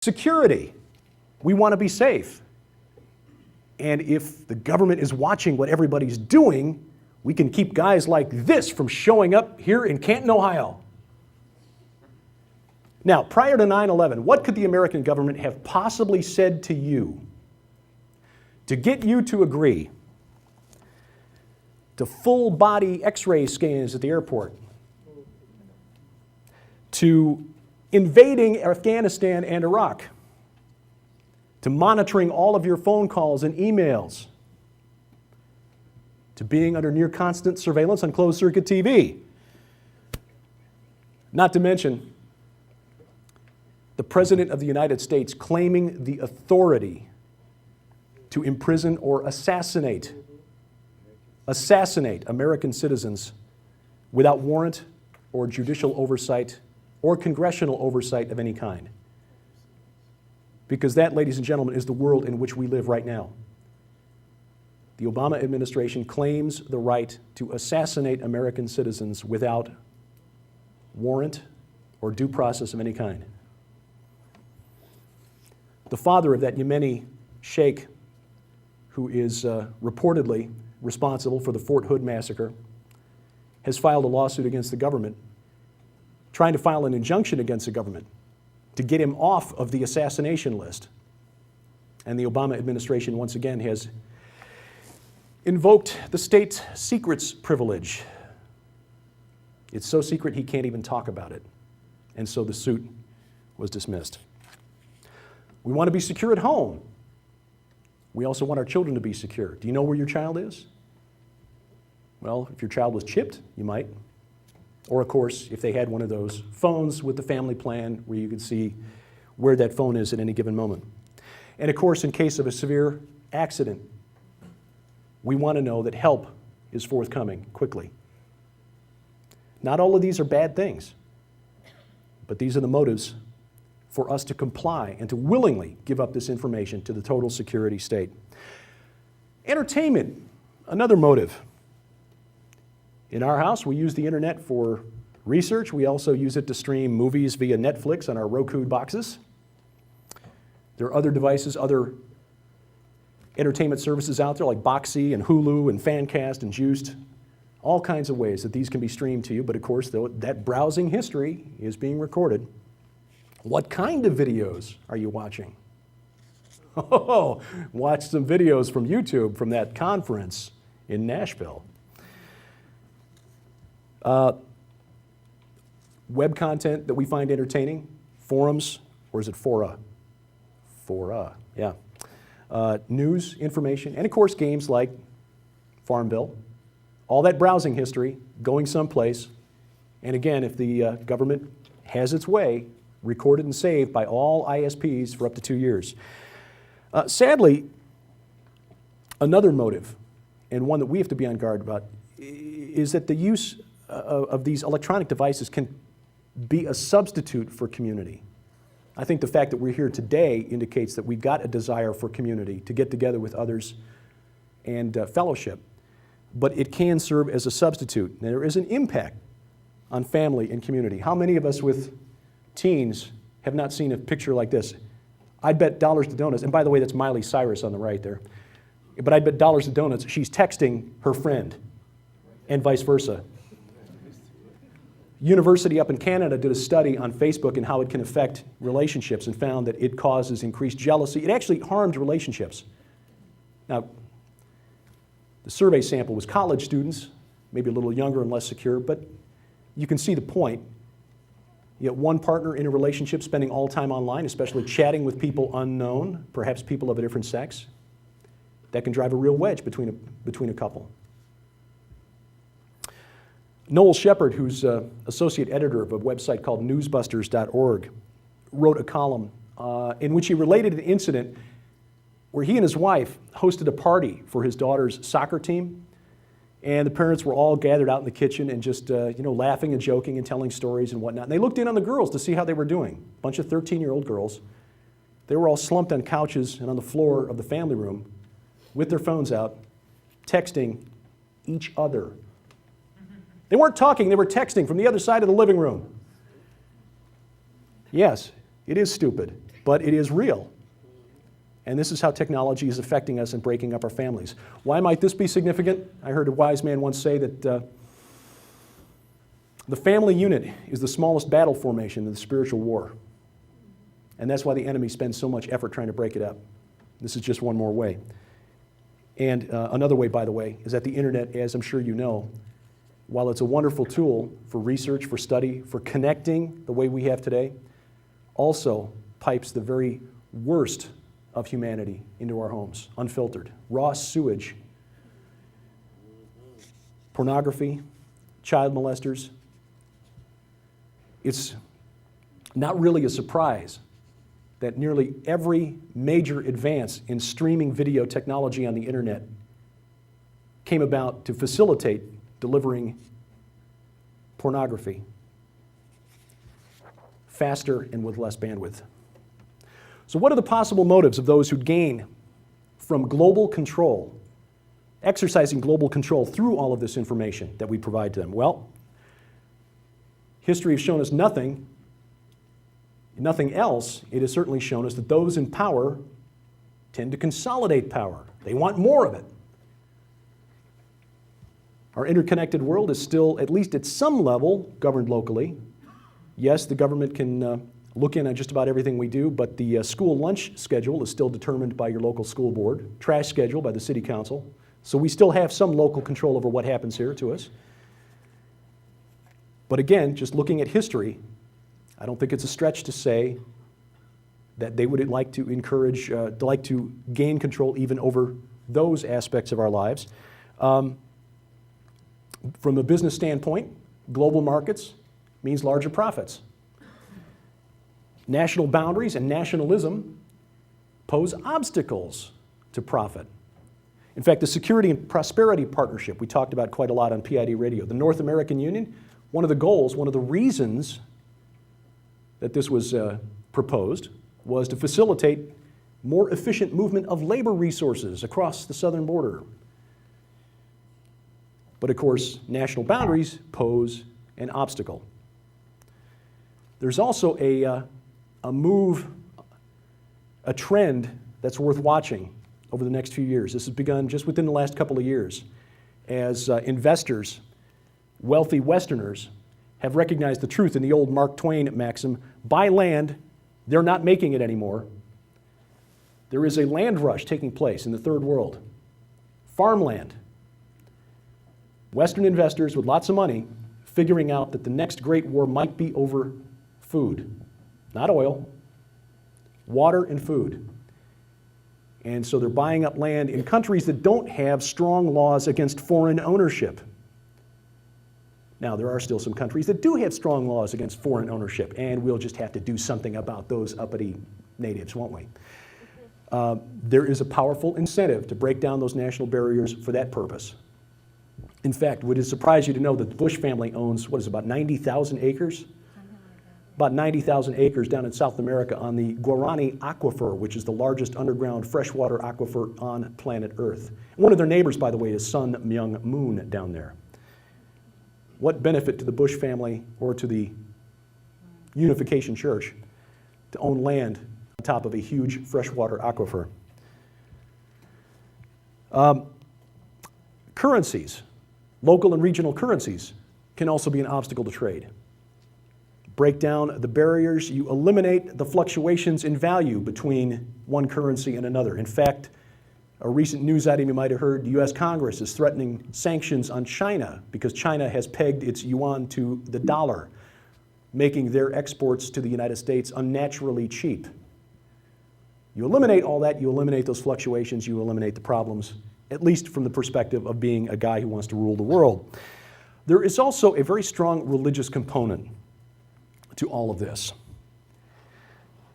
Security. We want to be safe. And if the government is watching what everybody's doing, we can keep guys like this from showing up here in Canton, Ohio. Now, prior to 9/11, what could the American government have possibly said to you to get you to agree to full-body X-ray scans at the airport, to invading Afghanistan and Iraq, to monitoring all of your phone calls and emails, to being under near constant surveillance on closed-circuit TV? Not to mention the President of the United States claiming the authority to imprison or assassinate American citizens without warrant or judicial oversight or congressional oversight of any kind. Because that, ladies and gentlemen, is the world in which we live right now. The Obama administration claims the right to assassinate American citizens without warrant or due process of any kind. The father of that Yemeni sheikh, who is reportedly responsible for the Fort Hood massacre, has filed a lawsuit against the government, trying to file an injunction against the government to get him off of the assassination list. And the Obama administration once again has invoked the state secrets privilege. It's so secret he can't even talk about it. And so the suit was dismissed. We want to be secure at home. We also want our children to be secure. Do you know where your child is? Well, if your child was chipped, you might. Or, of course, if they had one of those phones with the family plan where you could see where that phone is at any given moment. And, of course, in case of a severe accident, we want to know that help is forthcoming quickly. Not all of these are bad things, but these are the motives for us to comply and to willingly give up this information to the total security state. Entertainment, another motive. In our house, we use the internet for research. We also use it to stream movies via Netflix on our Roku boxes. There are other devices, other entertainment services out there like Boxy and Hulu and Fancast and Juiced. All kinds of ways that these can be streamed to you, but of course, that browsing history is being recorded. What kind of videos are you watching? Oh, watch some videos from YouTube from that conference in Nashville. Web content that we find entertaining, forums, or is it fora? Fora, yeah. News, information, and of course games like Farmville. All that browsing history going someplace, and again, if the government has its way, recorded and saved by all ISPs for up to 2 years. Sadly, another motive, and one that we have to be on guard about, is that the use of these electronic devices can be a substitute for community. I think the fact that we're here today indicates that we've got a desire for community, to get together with others and fellowship. But it can serve as a substitute. Now, there is an impact on family and community. How many of us with teens have not seen a picture like this? I'd bet dollars to donuts, and by the way, that's Miley Cyrus on the right there, but I'd bet dollars to donuts she's texting her friend, and vice versa. University up in Canada did a study on Facebook and how it can affect relationships and found that it causes increased jealousy. It actually harmed relationships. Now, the survey sample was college students, maybe a little younger and less secure, but you can see the point. You get one partner in a relationship spending all time online, especially chatting with people unknown, perhaps people of a different sex. That can drive a real wedge between a couple. Noel Shepard, who's associate editor of a website called newsbusters.org, wrote a column in which he related an incident where he and his wife hosted a party for his daughter's soccer team, and the parents were all gathered out in the kitchen and just laughing and joking and telling stories and whatnot. And they looked in on the girls to see how they were doing. A bunch of 13-year-old girls. They were all slumped on couches and on the floor of the family room with their phones out, texting each other. They weren't talking, they were texting from the other side of the living room. Yes, it is stupid, but it is real. And this is how technology is affecting us and breaking up our families. Why might this be significant? I heard a wise man once say that the family unit is the smallest battle formation in the spiritual war. And that's why the enemy spends so much effort trying to break it up. This is just one more way. And another way, by the way, is that the internet, as I'm sure you know, while it's a wonderful tool for research, for study, for connecting the way we have today, also pipes the very worst of humanity into our homes, unfiltered. Raw sewage, pornography, child molesters. It's not really a surprise that nearly every major advance in streaming video technology on the internet came about to facilitate delivering pornography faster and with less bandwidth. So what are the possible motives of those who gain from global control, exercising global control through all of this information that we provide to them? Well, history has shown us nothing else. It has certainly shown us that those in power tend to consolidate power. They want more of it. Our interconnected world is still, at least at some level, governed locally. Yes, the government can look in on just about everything we do, but the school lunch schedule is still determined by your local school board, trash schedule by the city council. So we still have some local control over what happens here to us. But again, just looking at history, I don't think it's a stretch to say that they would like to encourage, like to gain control even over those aspects of our lives. From a business standpoint, global markets means larger profits. National boundaries and nationalism pose obstacles to profit. In fact, the Security and Prosperity Partnership we talked about quite a lot on PID Radio, the North American Union, one of the goals, one of the reasons that this was proposed was to facilitate more efficient movement of labor resources across the southern border. But of course, national boundaries pose an obstacle. There's also a move, a trend that's worth watching over the next few years. This has begun just within the last couple of years as investors, wealthy Westerners, have recognized the truth in the old Mark Twain maxim, buy land, they're not making it anymore. There is a land rush taking place in the third world. Farmland. Western investors with lots of money figuring out that the next great war might be over food. Not oil, water and food. And so they're buying up land in countries that don't have strong laws against foreign ownership. Now, there are still some countries that do have strong laws against foreign ownership, and we'll just have to do something about those uppity natives, won't we? There is a powerful incentive to break down those national barriers for that purpose. In fact, would it surprise you to know that the Bush family owns, about 90,000 acres? About 90,000 acres down in South America on the Guarani Aquifer, which is the largest underground freshwater aquifer on planet Earth. One of their neighbors, by the way, is Sun Myung Moon down there. What benefit to the Bush family or to the Unification Church to own land on top of a huge freshwater aquifer? Currencies, local and regional currencies, can also be an obstacle to trade. Break down the barriers, you eliminate the fluctuations in value between one currency and another. In fact, a recent news item you might have heard, the U.S. Congress is threatening sanctions on China because China has pegged its yuan to the dollar, making their exports to the United States unnaturally cheap. You eliminate all that, you eliminate those fluctuations, you eliminate the problems, at least from the perspective of being a guy who wants to rule the world. There is also a very strong religious component to all of this.